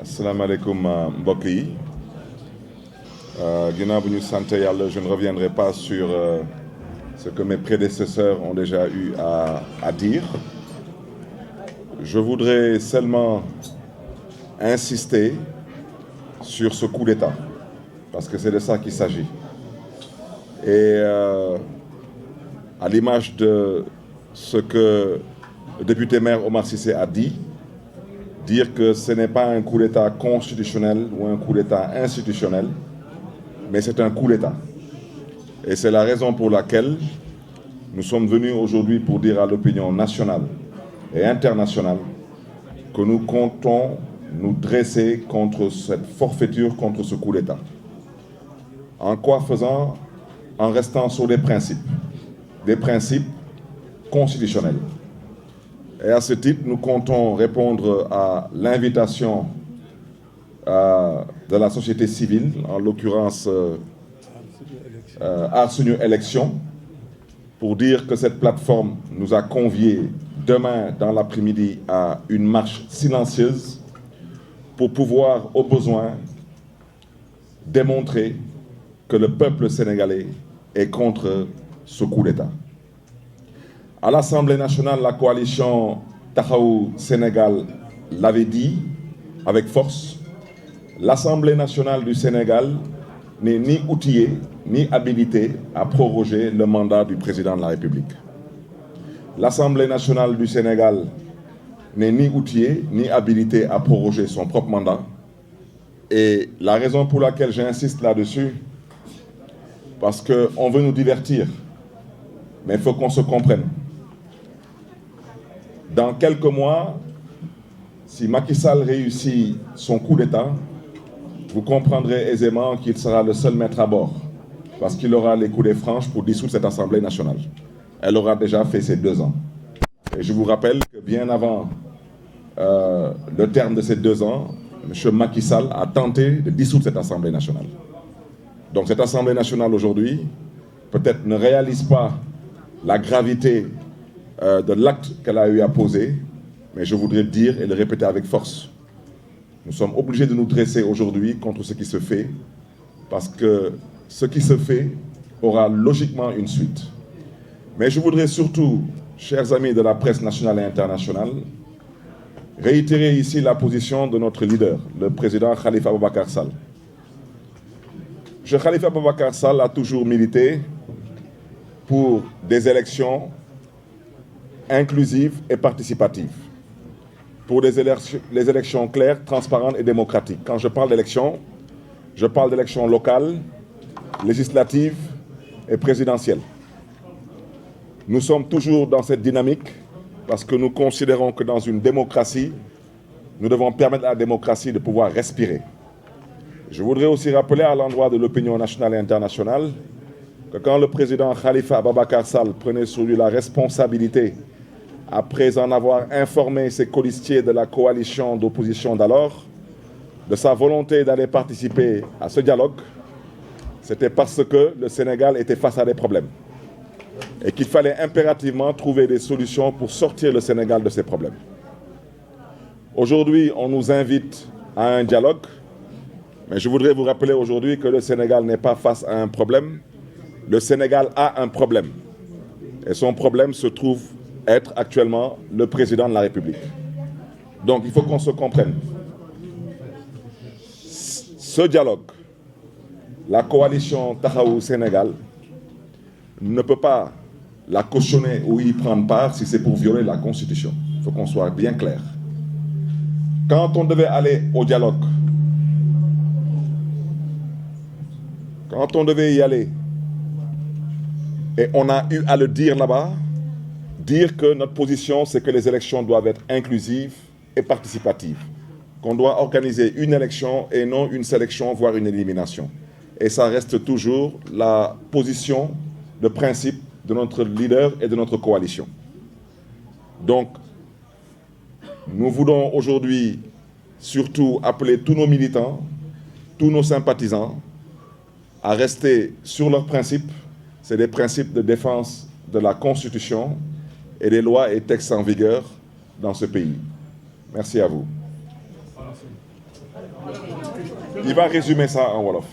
Assalamu alaikum mbokk yi ginnaaw bu ñu sant Yàlla, je ne reviendrai pas sur ce que mes prédécesseurs ont déjà eu à dire. Je voudrais seulement insister sur ce coup d'État, parce que c'est de ça qu'il s'agit. Et à l'image de ce que le député maire Omar Cissé a dit, dire que ce n'est pas un coup d'État constitutionnel ou un coup d'État institutionnel, mais c'est un coup d'État. Et c'est la raison pour laquelle nous sommes venus aujourd'hui pour dire à l'opinion nationale et internationale que nous comptons nous dresser contre cette forfaiture, contre ce coup d'État. En quoi faisant? En restant sur des principes constitutionnels. Et à ce titre, nous comptons répondre à l'invitation de la société civile, en l'occurrence Aar Sunu Élection, pour dire que cette plateforme nous a conviés demain dans l'après-midi à une marche silencieuse pour pouvoir, au besoin, démontrer que le peuple sénégalais est contre ce coup d'État. À l'Assemblée nationale, la coalition Taxawu Sénégal l'avait dit avec force. L'Assemblée nationale du Sénégal n'est ni outillée ni habilitée à proroger le mandat du président de la République. L'Assemblée nationale du Sénégal n'est ni outillée ni habilitée à proroger son propre mandat. Et la raison pour laquelle j'insiste là-dessus, parce qu'on veut nous divertir, mais il faut qu'on se comprenne. Dans quelques mois, si Macky Sall réussit son coup d'État, vous comprendrez aisément qu'il sera le seul maître à bord, parce qu'il aura les coudées franches pour dissoudre cette Assemblée nationale. Elle aura déjà fait ses 2 ans. Et je vous rappelle que bien avant le terme de ces 2 ans, M. Macky Sall a tenté de dissoudre cette Assemblée nationale. Donc cette Assemblée nationale aujourd'hui, peut-être ne réalise pas la gravité de l'acte qu'elle a eu à poser, mais je voudrais dire et le répéter avec force. Nous sommes obligés de nous dresser aujourd'hui contre ce qui se fait, parce que ce qui se fait aura logiquement une suite. Mais je voudrais surtout, chers amis de la presse nationale et internationale, réitérer ici la position de notre leader, le président Khalifa Abubakar Sall. M. Khalifa Abubakar Sall a toujours milité pour des élections inclusives et participatives, pour les élections claires, transparentes et démocratiques. Quand je parle d'élections, je parle d'élections locales, législatives et présidentielles. Nous sommes toujours dans cette dynamique parce que nous considérons que dans une démocratie, nous devons permettre à la démocratie de pouvoir respirer. Je voudrais aussi rappeler à l'endroit de l'opinion nationale et internationale que quand le président Khalifa Abubakar Sall prenait sur lui la responsabilité, après en avoir informé ses colistiers de la coalition d'opposition d'alors, de sa volonté d'aller participer à ce dialogue, c'était parce que le Sénégal était face à des problèmes et qu'il fallait impérativement trouver des solutions pour sortir le Sénégal de ces problèmes. Aujourd'hui, on nous invite à un dialogue, mais je voudrais vous rappeler aujourd'hui que le Sénégal n'est pas face à un problème. Le Sénégal a un problème. Et son problème se trouve être actuellement le président de la République. Donc il faut qu'on se comprenne. Ce dialogue, la coalition Taxawu Sénégal ne peut pas la cautionner ou y prendre part si c'est pour violer la Constitution. Il faut qu'on soit bien clair. Quand on devait aller au dialogue, quand on devait y aller, et on a eu à le dire là-bas, dire que notre position, c'est que les élections doivent être inclusives et participatives, qu'on doit organiser une élection et non une sélection, voire une élimination. Et ça reste toujours la position de principe de notre leader et de notre coalition. Donc, nous voulons aujourd'hui surtout appeler tous nos militants, tous nos sympathisants à rester sur leurs principes. C'est des principes de défense de la Constitution et des lois et textes en vigueur dans ce pays. Merci à vous. Il va résumer ça en Wolof.